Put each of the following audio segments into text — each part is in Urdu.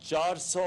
400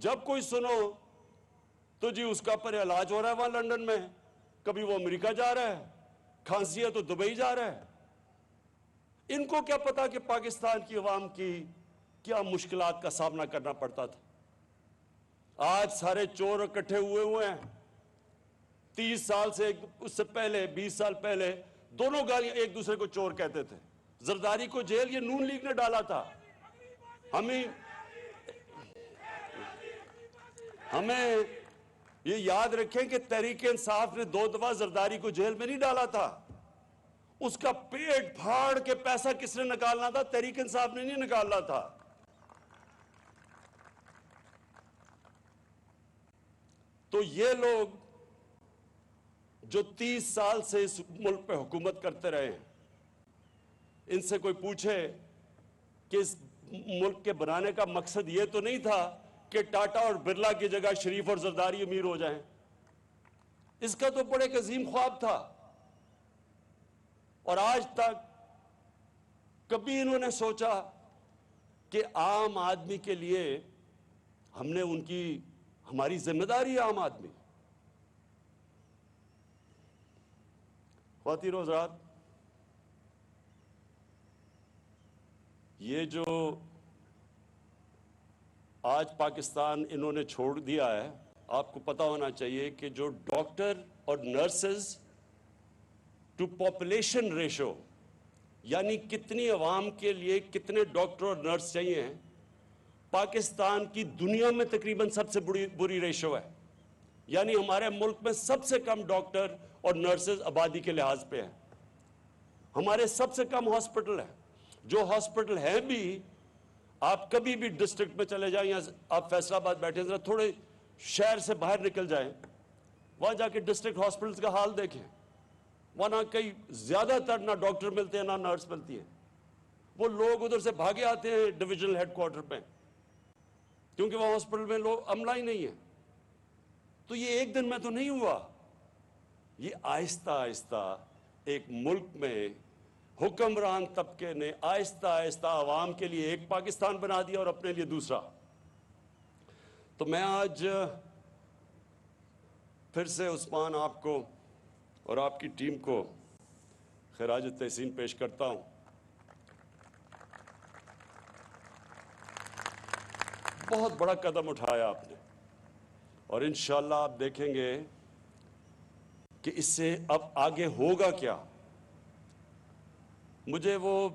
جب کوئی سنو تو جی اس کا پر علاج ہو رہا ہے وہاں لندن میں، کبھی وہ امریکہ جا رہا ہے، کھانسی ہے تو دبئی جا رہا ہے۔ ان کو کیا پتا کہ پاکستان کی عوام کی کیا مشکلات کا سامنا کرنا پڑتا تھا۔ آج سارے چور اکٹھے ہوئے ہیں۔ 30 سال سے اس سے پہلے 20 سال پہلے دونوں گالیاں ایک دوسرے کو چور کہتے تھے۔ زرداری کو جیل یہ نون لیگ نے ڈالا تھا۔ ہمیں یہ یاد رکھیں کہ تحریک انصاف نے 2 دفعہ زرداری کو جیل میں نہیں ڈالا تھا۔ اس کا پیٹ پھاڑ کے پیسہ کس نے نکالنا تھا؟ تحریک انصاف نے نہیں نکالنا تھا۔ تو یہ لوگ جو 30 سال سے اس ملک پہ حکومت کرتے رہے ہیں، ان سے کوئی پوچھے کہ اس ملک کے بنانے کا مقصد یہ تو نہیں تھا کہ ٹاٹا اور برلا کی جگہ شریف اور زرداری امیر ہو جائیں۔ اس کا تو بڑے عظیم خواب تھا، اور آج تک کبھی انہوں نے سوچا کہ عام آدمی کے لیے ہم نے ہماری ذمہ داری ہے عام آدمی۔ خواتین و حضرات، یہ جو آج پاکستان انہوں نے چھوڑ دیا ہے، آپ کو پتا ہونا چاہیے کہ جو ڈاکٹر اور نرسز ٹو پاپولیشن ریشو، یعنی کتنی عوام کے لیے کتنے ڈاکٹر اور نرس چاہیے ہیں، پاکستان کی دنیا میں تقریباً سب سے بری ریشو ہے۔ یعنی ہمارے ملک میں سب سے کم ڈاکٹر اور نرسز آبادی کے لحاظ پہ ہیں۔ ہمارے سب سے کم ہاسپٹل ہیں۔ جو ہاسپٹل ہیں بھی، آپ کبھی بھی ڈسٹرکٹ میں چلے جائیں، یا آپ فیصل آباد بیٹھے ذرا تھوڑے شہر سے باہر نکل جائیں، وہاں جا کے ڈسٹرکٹ ہاسپٹلز کا حال دیکھیں، وہاں کئی زیادہ تر نہ ڈاکٹر ملتے ہیں نہ نرس ملتی ہیں۔ وہ لوگ ادھر سے بھاگے آتے ہیں ڈویژنل ہیڈ کوارٹر پہ، کیونکہ وہ ہاسپٹل میں عملہ ہی نہیں ہے۔ تو یہ ایک دن میں تو نہیں ہوا، یہ آہستہ آہستہ ایک ملک میں حکمران طبقے نے آہستہ آہستہ عوام کے لیے ایک پاکستان بنا دیا اور اپنے لیے دوسرا۔ تو میں آج پھر سے عثمان آپ کو اور آپ کی ٹیم کو خراج تحسین پیش کرتا ہوں۔ بہت بڑا قدم اٹھایا آپ نے، اور انشاءاللہ آپ دیکھیں گے کہ اس سے اب آگے ہوگا کیا۔ مجھے وہ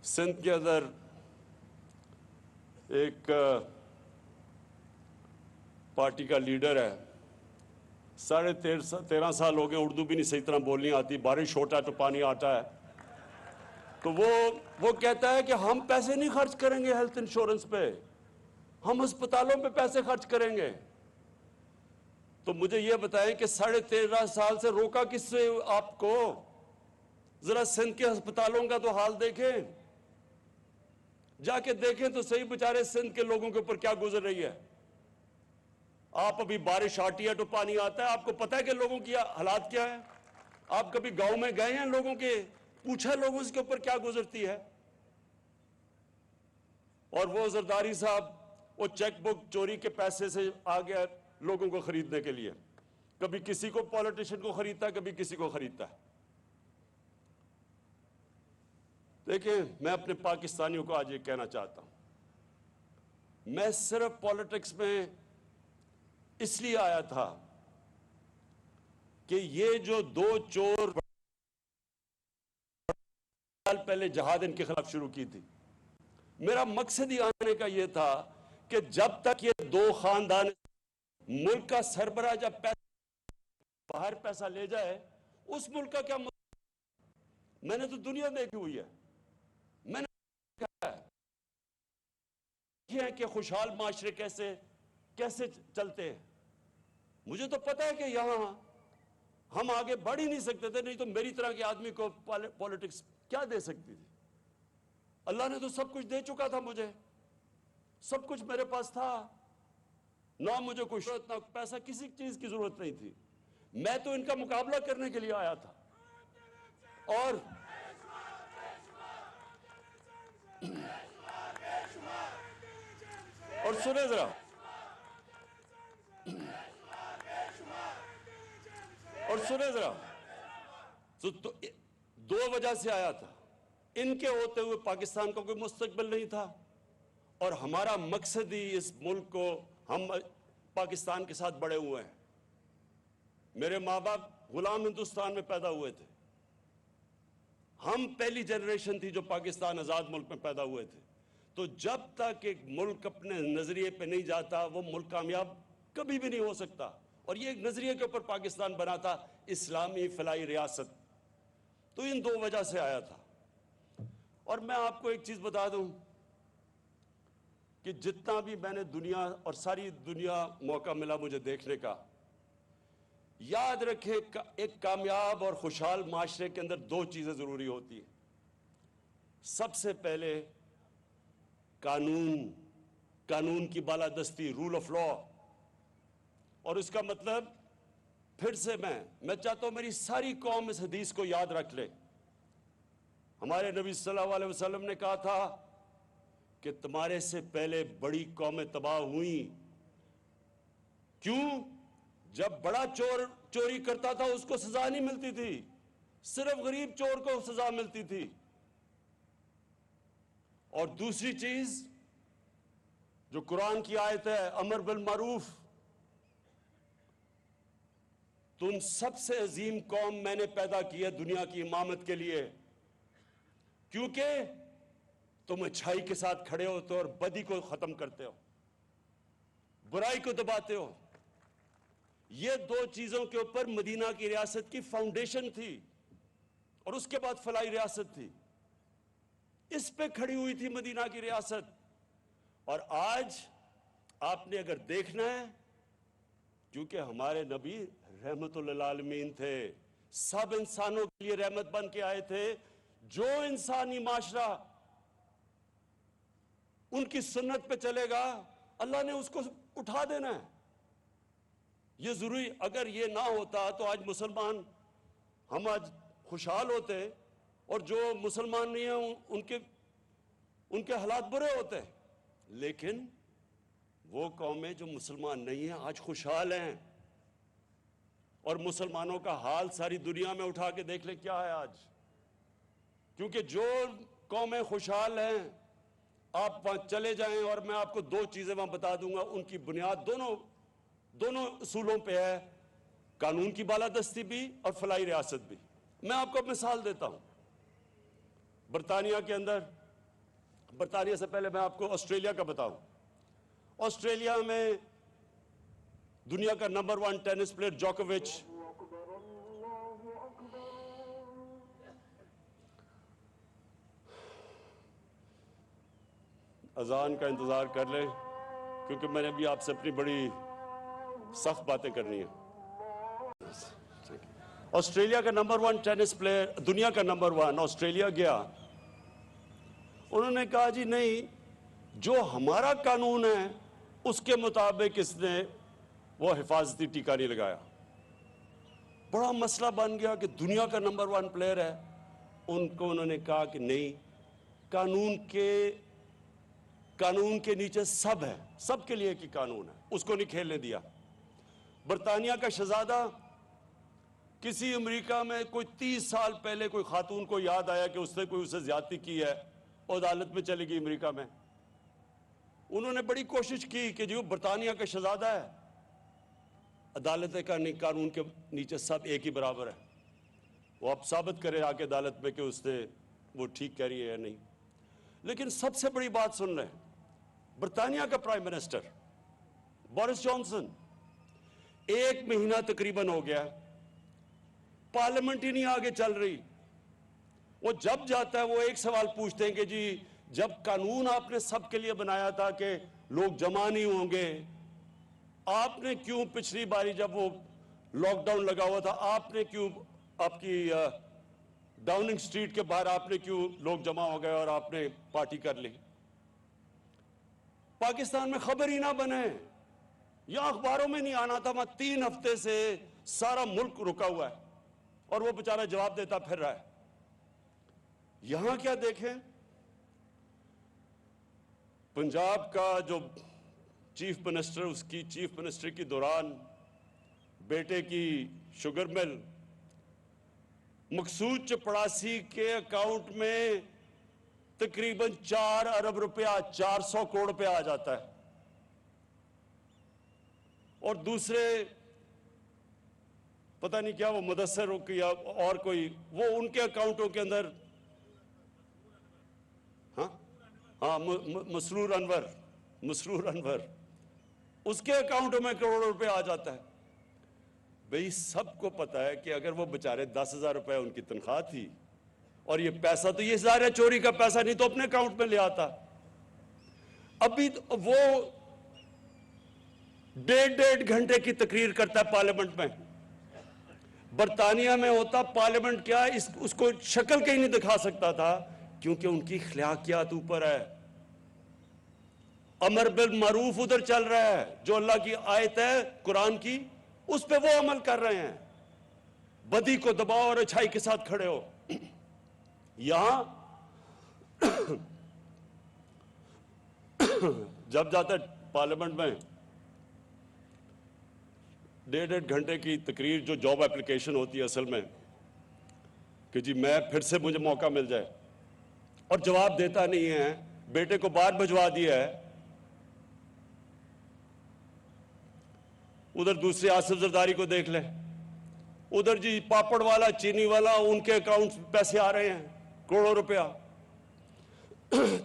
سندھ کے اندر ایک پارٹی کا لیڈر ہے، 13.5 سال ہو گئے، اردو بھی نہیں صحیح طرح بولنی آتی، بارش ہوتا ہے تو پانی آتا ہے، تو وہ کہتا ہے کہ ہم پیسے نہیں خرچ کریں گے ہیلتھ انشورنس پہ، ہم ہسپتالوں پہ پیسے خرچ کریں گے۔ تو مجھے یہ بتائیں کہ 13.5 سال سے روکا کس سے آپ کو؟ ذرا سندھ کے ہسپتالوں کا تو حال دیکھیں، جا کے دیکھیں تو صحیح بیچارے سندھ کے لوگوں کے اوپر کیا گزر رہی ہے۔ آپ ابھی بارش آتی ہے تو پانی آتا ہے، آپ کو پتہ ہے کہ لوگوں کی حالات کیا ہے؟ آپ کبھی گاؤں میں گئے ہیں لوگوں کے، پوچھا لوگوں اس کے اوپر کیا گزرتی ہے؟ اور وہ زرداری صاحب وہ چیک بک چوری کے پیسے سے آ گیا لوگوں کو خریدنے کے لیے، کبھی کسی کو پولیٹیشن کو خریدتا ہے، کبھی کسی کو خریدتا ہے۔ دیکھیں، میں اپنے پاکستانیوں کو آج یہ کہنا چاہتا ہوں، میں صرف پولیٹکس میں اس لیے آیا تھا کہ یہ جو 2 چور سال پہلے جہاد ان کے خلاف شروع کی تھی، میرا مقصد ہی آنے کا یہ تھا کہ جب تک یہ 2 خاندان ملک کا سربراہ جب باہر پیسہ لے جائے، اس ملک کا کیا میں نے تو دنیا دیکھی ہوئی ہے، میں نے دیکھا ہے کہ خوشحال معاشرے کیسے چلتے ہیں۔ مجھے تو پتا ہے کہ یہاں ہم آگے بڑھ ہی نہیں سکتے تھے، نہیں تو میری طرح کے آدمی کو پولیٹکس کیا دے سکتی تھی؟ اللہ نے تو سب کچھ دے چکا تھا، مجھے سب کچھ میرے پاس تھا، نہ مجھے کوئی شہرت نہ پیسہ، کسی چیز کی ضرورت نہیں تھی۔ میں تو ان کا مقابلہ کرنے کے لیے آیا تھا، اور اور سنیں ذرا، اور سنیں ذرا، تو دو وجہ سے آیا تھا. ان کے ہوتے ہوئے پاکستان کا کوئی مستقبل نہیں تھا، اور ہمارا مقصد ہی اس ملک کو، ہم پاکستان کے ساتھ بڑے ہوئے ہیں. میرے ماں باپ غلام ہندوستان میں پیدا ہوئے تھے، ہم پہلی جنریشن تھی جو پاکستان آزاد ملک میں پیدا ہوئے تھے. تو جب تک ایک ملک اپنے نظریے پہ نہیں جاتا وہ ملک کامیاب کبھی بھی نہیں ہو سکتا. اور یہ ایک نظریے کے اوپر پاکستان بنا تھا، اسلامی فلاحی ریاست. تو ان دو وجہ سے آیا تھا. اور میں آپ کو ایک چیز بتا دوں کہ جتنا بھی میں نے دنیا اور ساری دنیا موقع ملا مجھے دیکھنے کا، یاد رکھیں ایک کامیاب اور خوشحال معاشرے کے اندر دو چیزیں ضروری ہوتی ہیں. سب سے پہلے قانون کی بالادستی، رول آف لا. اور اس کا مطلب پھر سے میں چاہتا ہوں میری ساری قوم اس حدیث کو یاد رکھ لے. ہمارے نبی صلی اللہ علیہ وسلم نے کہا تھا کہ تمہارے سے پہلے بڑی قومیں تباہ ہوئیں. کیوں؟ جب بڑا چور چوری کرتا تھا اس کو سزا نہیں ملتی تھی، صرف غریب چور کو سزا ملتی تھی. اور دوسری چیز جو قرآن کی آیت ہے، امر بالمعروف. تم سب سے عظیم قوم میں نے پیدا کی ہے دنیا کی امامت کے لیے، کیونکہ تم اچھائی کے ساتھ کھڑے ہوتے ہو اور بدی کو ختم کرتے ہو، برائی کو دباتے ہو. یہ دو چیزوں کے اوپر مدینہ کی ریاست کی فاؤنڈیشن تھی، اور اس کے بعد فلاحی ریاست تھی. اس پہ کھڑی ہوئی تھی مدینہ کی ریاست. اور آج آپ نے اگر دیکھنا ہے، کیونکہ ہمارے نبی رحمت للعالمین تھے، سب انسانوں کے لیے رحمت بن کے آئے تھے. جو انسانی معاشرہ ان کی سنت پہ چلے گا اللہ نے اس کو اٹھا دینا ہے. یہ ضروری، اگر یہ نہ ہوتا تو آج مسلمان، ہم آج خوشحال ہوتے، اور جو مسلمان نہیں ہیں ان کے حالات برے ہوتے. لیکن وہ قومیں جو مسلمان نہیں ہیں آج خوشحال ہیں. اور مسلمانوں کا حال ساری دنیا میں اٹھا کے دیکھ لیں کیا ہے آج. کیونکہ جو قومیں خوشحال ہیں، آپ وہاں چلے جائیں اور میں آپ کو دو چیزیں وہاں بتا دوں گا، ان کی بنیاد دونوں اصولوں پہ ہے، قانون کی بالادستی بھی اور فلاحی ریاست بھی. میں آپ کو مثال دیتا ہوں. برطانیہ کے اندر، برطانیہ سے پہلے میں آپ کو آسٹریلیا کا بتاؤں. آسٹریلیا میں دنیا کا نمبر 1 ٹینس پلیئر جوکووچ، اذان کا انتظار کر لیں کیونکہ میں نے بھی آپ سے اپنی بڑی سخت باتیں کرنی ہیں. آسٹریلیا کا نمبر 1 ٹینس پلیئر، دنیا کا نمبر 1 آسٹریلیا گیا. انہوں نے کہا جی نہیں، جو ہمارا قانون ہے اس کے مطابق اس نے وہ حفاظتی ٹیکہ نہیں لگایا. بڑا مسئلہ بن گیا کہ دنیا کا نمبر 1 پلیئر ہے. ان کو انہوں نے کہا کہ نہیں، قانون کے نیچے سب ہے، سب کے لیے ایک ہی قانون ہے، اس کو نہیں کھیلنے دیا. برطانیہ کا شہزادہ، کسی امریکہ میں کوئی 30 سال پہلے کوئی خاتون کو یاد آیا کہ اس نے کوئی اسے زیادتی کی ہے، عدالت میں چلے گی امریکہ میں. انہوں نے بڑی کوشش کی کہ جو برطانیہ کا شہزادہ ہے، عدالت کا نہیں، قانون کے نیچے سب ایک ہی برابر ہے. وہ اب ثابت کرے آ کے عدالت میں کہ اس نے وہ ٹھیک کہہ رہی ہے یا نہیں. لیکن سب سے بڑی بات سن لیں، برطانیہ کا پرائم منسٹر بورس جانسن، 1 مہینہ تقریباً ہو گیا، پارلیمنٹ ہی نہیں آگے چل رہی. وہ جب جاتا ہے وہ ایک سوال پوچھتے ہیں کہ جی جب قانون آپ نے سب کے لیے بنایا تھا کہ لوگ جمع نہیں ہوں گے، آپ نے کیوں پچھلی باری جب وہ لاک ڈاؤن لگا ہوا تھا، آپ نے کیوں آپ کی ڈاؤننگ سٹریٹ کے باہر آپ نے کیوں لوگ جمع ہو گئے اور آپ نے پارٹی کر لی؟ پاکستان میں خبر ہی نہ بنے، یا اخباروں میں نہیں آنا تھا. وہاں 3 ہفتے سے سارا ملک رکا ہوا ہے اور وہ بیچارہ جواب دیتا پھر رہا ہے. یہاں کیا دیکھیں، پنجاب کا جو چیف منسٹر، اس کی چیف منسٹر کی دوران بیٹے کی شوگر مل مقصود چپڑاسی کے اکاؤنٹ میں تقریباً 4 ارب روپیہ، 400 کروڑ روپیہ آ جاتا ہے، اور دوسرے پتہ نہیں کیا وہ مدثر ہو یا اور کوئی، وہ ان کے اکاؤنٹوں کے اندر، ہاں مسرور انور اس کے اکاؤنٹوں میں کروڑوں روپے آ جاتا ہے۔ بھئی سب کو پتا ہے کہ اگر وہ بچارے 10,000 روپے ان کی تنخواہ تھی، اور یہ پیسہ تو یہ ظاہر ہے چوری کا پیسہ نہیں تو اپنے اکاؤنٹ میں لے آتا۔ ابھی وہ 1.5 گھنٹے کی تقریر کرتا ہے پارلیمنٹ میں، برطانیہ میں ہوتا پارلیمنٹ کیا اس کو شکل کہیں نہیں دکھا سکتا تھا، کیونکہ ان کی اخلاقیات اوپر ہے، امر بالمعروف ادھر چل رہا ہے، جو اللہ کی آیت ہے قرآن کی اس پہ وہ عمل کر رہے ہیں، بدی کو دباؤ اور اچھائی کے ساتھ کھڑے ہو۔ یہاں جب جاتا ہے پارلیمنٹ میں 1.5 گھنٹے کی تقریر، جو جاب اپلیکیشن ہوتی ہے اصل میں کہ جی میں پھر سے مجھے موقع مل جائے، اور جواب دیتا نہیں ہے، بیٹے کو باہر بھجوا دیا ہے۔ ادھر دوسرے آصف زرداری کو دیکھ لیں، ادھر جی پاپڑ والا، چینی والا، ان کے اکاؤنٹ پیسے آ رہے ہیں کروڑوں روپیہ۔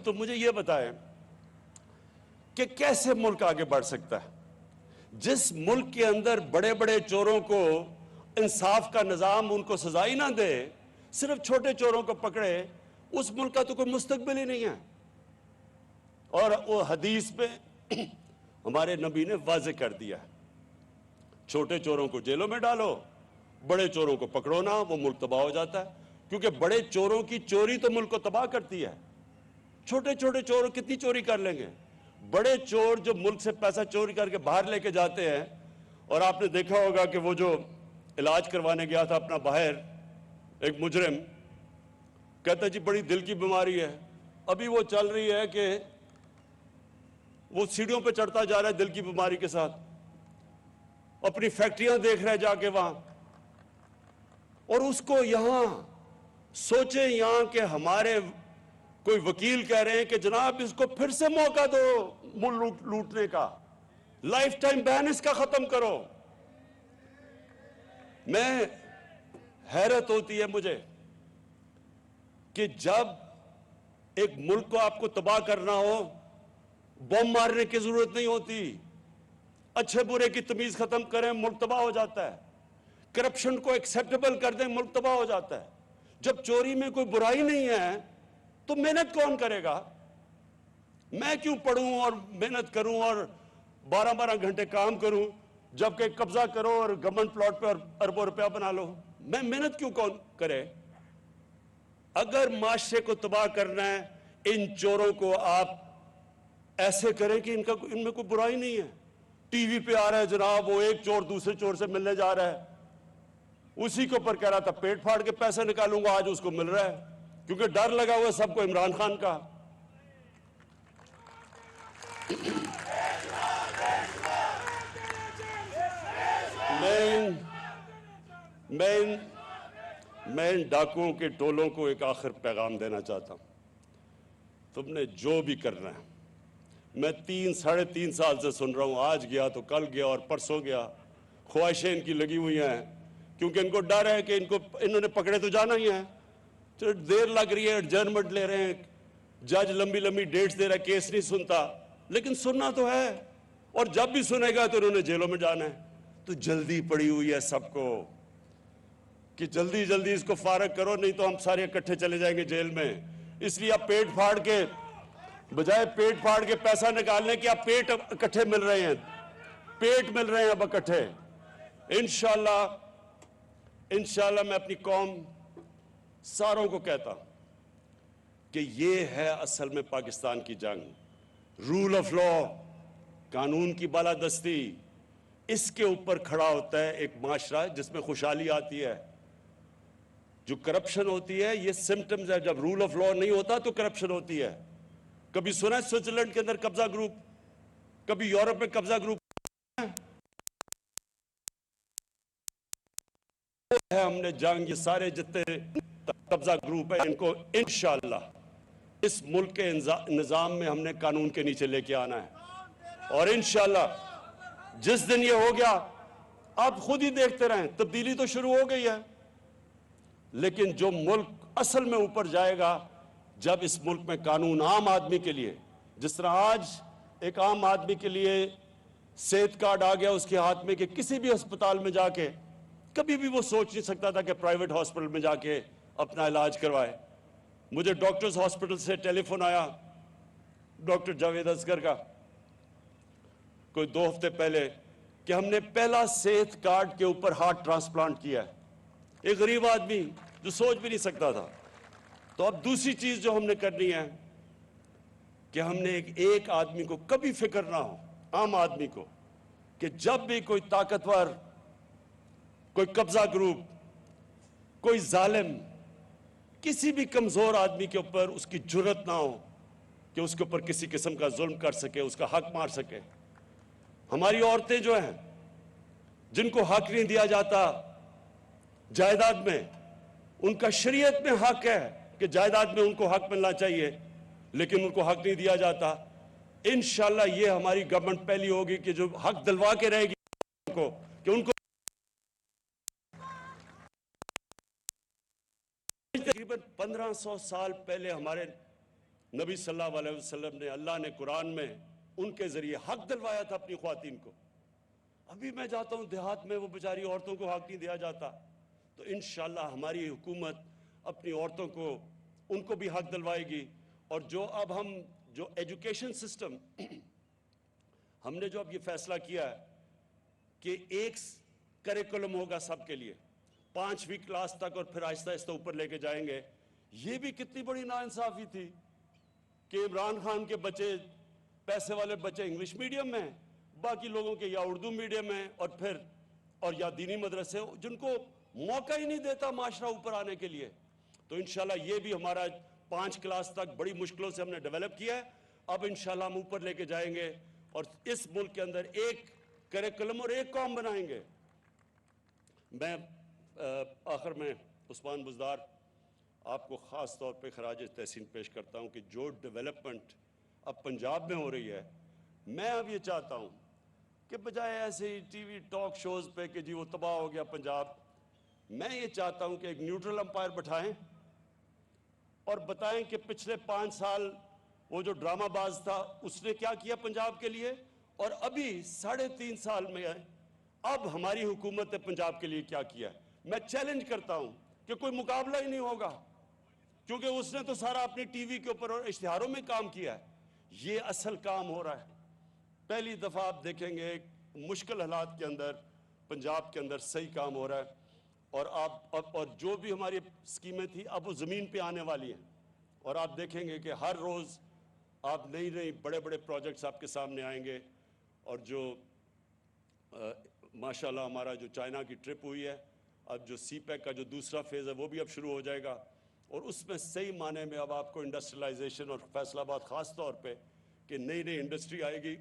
تو مجھے یہ بتائیں کہ کیسے ملک آگے بڑھ سکتا ہے؟ جس ملک کے اندر بڑے بڑے چوروں کو انصاف کا نظام ان کو سزائی نہ دے، صرف چھوٹے چوروں کو پکڑے، اس ملک کا تو کوئی مستقبل ہی نہیں ہے۔ اور وہ حدیث پہ ہمارے نبی نے واضح کر دیا ہے، چھوٹے چوروں کو جیلوں میں ڈالو، بڑے چوروں کو پکڑو نہ، وہ ملک تباہ ہو جاتا ہے، کیونکہ بڑے چوروں کی چوری تو ملک کو تباہ کرتی ہے، چھوٹے چھوٹے چور کتنی چوری کر لیں گے؟ بڑے چور جو ملک سے پیسہ چوری کر کے باہر لے کے جاتے ہیں، اور آپ نے دیکھا ہوگا کہ وہ جو علاج کروانے گیا تھا اپنا باہر، ایک مجرم کہتا ہے جی بڑی دل کی بیماری ہے، ابھی وہ چل رہی ہے کہ وہ سیڑھیوں پہ چڑھتا جا رہا ہے دل کی بیماری کے ساتھ، اپنی فیکٹریاں دیکھ رہے جا کے وہاں، اور اس کو یہاں سوچیں یہاں کہ ہمارے کوئی وکیل کہہ رہے ہیں کہ جناب اس کو پھر سے موقع دو ملک لوٹنے کا، لائف ٹائم بین اس کا ختم کرو۔ میں حیرت ہوتی ہے مجھے کہ جب ایک ملک کو آپ کو تباہ کرنا ہو، بم مارنے کی ضرورت نہیں ہوتی، اچھے برے کی تمیز ختم کریں، ملک تباہ ہو جاتا ہے، کرپشن کو ایکسیپٹیبل کر دیں، ملک تباہ ہو جاتا ہے۔ جب چوری میں کوئی برائی نہیں ہے تو محنت کون کرے گا؟ میں کیوں پڑھوں اور محنت کروں اور 12 گھنٹے کام کروں، جبکہ قبضہ کرو اور گورنمنٹ پلاٹ پہ اور اربوں روپیہ بنا لو؟ میں محنت کیوں کون کرے؟ اگر معاشرے کو تباہ کرنا ہے، ان چوروں کو آپ ایسے کریں کہ ان میں کوئی برائی نہیں ہے۔ ٹی وی پہ آ رہا ہے جناب وہ ایک چور دوسرے چور سے ملنے جا رہا ہے، اسی کے اوپر کہہ رہا تھا پیٹ پھاڑ کے پیسے نکالوں گا، آج اس کو مل رہا ہے، کیونکہ ڈر لگا ہوا ہے سب کو عمران خان کا۔ میں ان ڈاکوؤں کے ٹولوں کو ایک آخر پیغام دینا چاہتا ہوں، تم نے جو بھی کرنا ہے، میں 3-3.5 سال سے سن رہا ہوں، آج گیا تو کل گیا اور پرسوں گیا، خواہشیں ان کی لگی ہوئی ہیں، کیونکہ ان کو ڈر ہے کہ انہوں نے پکڑے تو جانا ہی ہے، تو دیر لگ رہی ہے، ایڈجرنمنٹ لے رہے ہیں، جج لمبی لمبی ڈیٹس دے رہا ہے، کیس نہیں سنتا، لیکن سننا تو ہے، اور جب بھی سنے گا تو انہوں نے جیلوں میں جانا ہے۔ تو جلدی پڑی ہوئی ہے سب کو کہ جلدی جلدی اس کو فارغ کرو، نہیں تو ہم سارے اکٹھے چلے جائیں گے جیل میں۔ اس لیے آپ پیٹ پھاڑ کے، بجائے پیٹ پھاڑ کے پیسہ نکالنے کے، آپ پیٹ اکٹھے مل رہے ہیں، پیٹ مل رہے ہیں اب اکٹھے۔ انشاءاللہ میں اپنی قوم ساروں کو کہتا ہوں کہ یہ ہے اصل میں پاکستان کی جنگ، رول آف لا، قانون کی بالادستی، اس کے اوپر کھڑا ہوتا ہے ایک معاشرہ جس میں خوشحالی آتی ہے۔ جو کرپشن ہوتی ہے یہ سمپٹمز ہے، جب رول آف لا نہیں ہوتا تو کرپشن ہوتی ہے۔ کبھی سنا ہے سوئٹزرلینڈ کے اندر قبضہ گروپ؟ کبھی یورپ میں قبضہ گروپ ہے، ہم نے جنگ، یہ سارے جتنے قبضہ گروپ ہیں ان کو انشاءاللہ اس ملک کے نظام میں ہم نے قانون کے نیچے لے کے آنا ہے، اور انشاءاللہ جس دن یہ ہو گیا آپ خود ہی دیکھتے رہیں، تبدیلی تو شروع ہو گئی ہے، لیکن جو ملک اصل میں اوپر جائے گا جب اس ملک میں قانون عام آدمی کے لیے، جس طرح آج ایک عام آدمی کے لیے صحت کارڈ آ گیا اس کے ہاتھ میں کہ کسی بھی ہسپتال میں جا کے کبھی بھی وہ سوچ نہیں سکتا تھا کہ پرائیویٹ ہاسپٹل میں جا کے اپنا علاج کروائے۔ مجھے ڈاکٹرز ہاسپٹل سے ٹیلی فون آیا ڈاکٹر جاوید اصغر کا کوئی 2 ہفتے پہلے کہ ہم نے پہلا صحت کارڈ کے اوپر ہارٹ ٹرانسپلانٹ کیا ہے، ایک غریب آدمی جو سوچ بھی نہیں سکتا تھا۔ تو اب دوسری چیز جو ہم نے کرنی ہے کہ ہم نے ایک آدمی کو کبھی فکر نہ ہو، عام آدمی کو، کہ جب بھی کوئی طاقتور، کوئی قبضہ گروپ، کوئی ظالم کسی بھی کمزور آدمی کے اوپر اس کی جرت نہ ہو کہ اس کے اوپر کسی قسم کا ظلم کر سکے، اس کا حق مار سکے۔ ہماری عورتیں جو ہیں جن کو حق نہیں دیا جاتا جائیداد میں، ان کا شریعت میں حق ہے کہ جائیداد میں ان کو حق ملنا چاہیے، لیکن ان کو حق نہیں دیا جاتا۔ انشاءاللہ یہ ہماری گورنمنٹ پہلی ہوگی کہ جو حق دلوا کے رہے گی کہ ان کو تقریباً 1500 سال پہلے ہمارے نبی صلی اللہ علیہ وسلم نے، اللہ نے قرآن میں ان کے ذریعے حق دلوایا تھا اپنی خواتین کو۔ ابھی میں جاتا ہوں دیہات میں، وہ بیچاری عورتوں کو حق نہیں دیا جاتا، تو انشاءاللہ ہماری حکومت اپنی عورتوں کو، ان کو بھی حق دلوائے گی۔ اور جو اب ہم جو ایجوکیشن سسٹم ہم نے جو اب یہ فیصلہ کیا ہے کہ ایک کریکولم ہوگا سب کے لیے 5ویں کلاس تک، اور پھر آہستہ آہستہ اوپر لے کے جائیں گے، یہ بھی کتنی بڑی ناانصافی تھی کہ عمران خان کے بچے، پیسے والے بچے انگلش میڈیم میں، باقی لوگوں کے یا اردو میڈیم میں، اور یا دینی مدرسے، جن کو موقع ہی نہیں دیتا معاشرہ اوپر آنے کے لیے۔ تو انشاءاللہ یہ بھی ہمارا 5 کلاس تک بڑی مشکلوں سے ہم نے ڈیولپ کیا ہے، اب انشاءاللہ ہم اوپر لے کے جائیں گے اور اس ملک کے اندر ایک کریکولم اور ایک قوم بنائیں گے۔ میں آخر میں عثمان بزدار آپ کو خاص طور پہ خراج تحسین پیش کرتا ہوں کہ جو ڈیولپمنٹ اب پنجاب میں ہو رہی ہے، میں اب یہ چاہتا ہوں کہ بجائے ایسے ہی ٹی وی ٹاک شوز پہ کہ جی وہ تباہ ہو گیا پنجاب، میں یہ چاہتا ہوں کہ ایک نیوٹرل امپائر بٹھائیں اور بتائیں کہ پچھلے 5 سال وہ جو ڈرامہ باز تھا اس نے کیا کیا پنجاب کے لیے، اور ابھی 3.5 سال میں اب ہماری حکومت نے پنجاب کے لیے کیا کیا ہے۔ میں چیلنج کرتا ہوں کہ کوئی مقابلہ ہی نہیں ہوگا، کیونکہ اس نے تو سارا اپنی ٹی وی کے اوپر اور اشتہاروں میں کام کیا ہے۔ یہ اصل کام ہو رہا ہے۔ پہلی دفعہ آپ دیکھیں گے مشکل حالات کے اندر پنجاب کے اندر صحیح کام ہو رہا ہے، اور اور جو بھی ہماری اسکیمیں تھیں اب وہ زمین پہ آنے والی ہیں، اور آپ دیکھیں گے کہ ہر روز آپ نئی بڑے بڑے پروجیکٹس آپ کے سامنے آئیں گے۔ اور جو ماشاءاللہ ہمارا جو چائنا کی ٹرپ ہوئی ہے، اب جو سی پیک کا جو دوسرا فیز ہے وہ بھی اب شروع ہو جائے گا، اور اس میں صحیح معنی میں اب آپ کو انڈسٹریلائزیشن، اور فیصل آباد خاص طور پہ کہ نئی انڈسٹری آئے گی،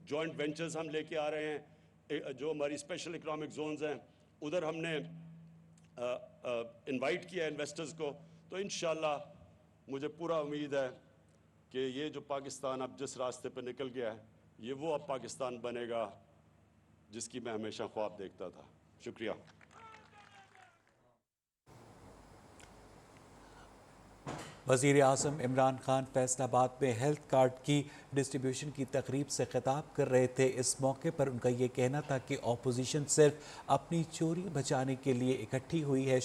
جوائنٹ وینچرز ہم لے کے آ رہے ہیں، جو ہماری اسپیشل اکنامک زونز ہیں ادھر ہم نے انوائٹ کیا انویسٹرز کو۔ تو انشاءاللہ مجھے پورا امید ہے کہ یہ جو پاکستان اب جس راستے پہ نکل گیا ہے، یہ وہ اب پاکستان بنے گا جس کی میں ہمیشہ خواب دیکھتا تھا۔ شکریہ۔ وزیر اعظم عمران خان فیصل آباد میں ہیلتھ کارڈ کی ڈسٹریبیوشن کی تقریب سے خطاب کر رہے تھے۔ اس موقع پر ان کا یہ کہنا تھا کہ اپوزیشن صرف اپنی چوری بچانے کے لیے اکٹھی ہوئی ہے۔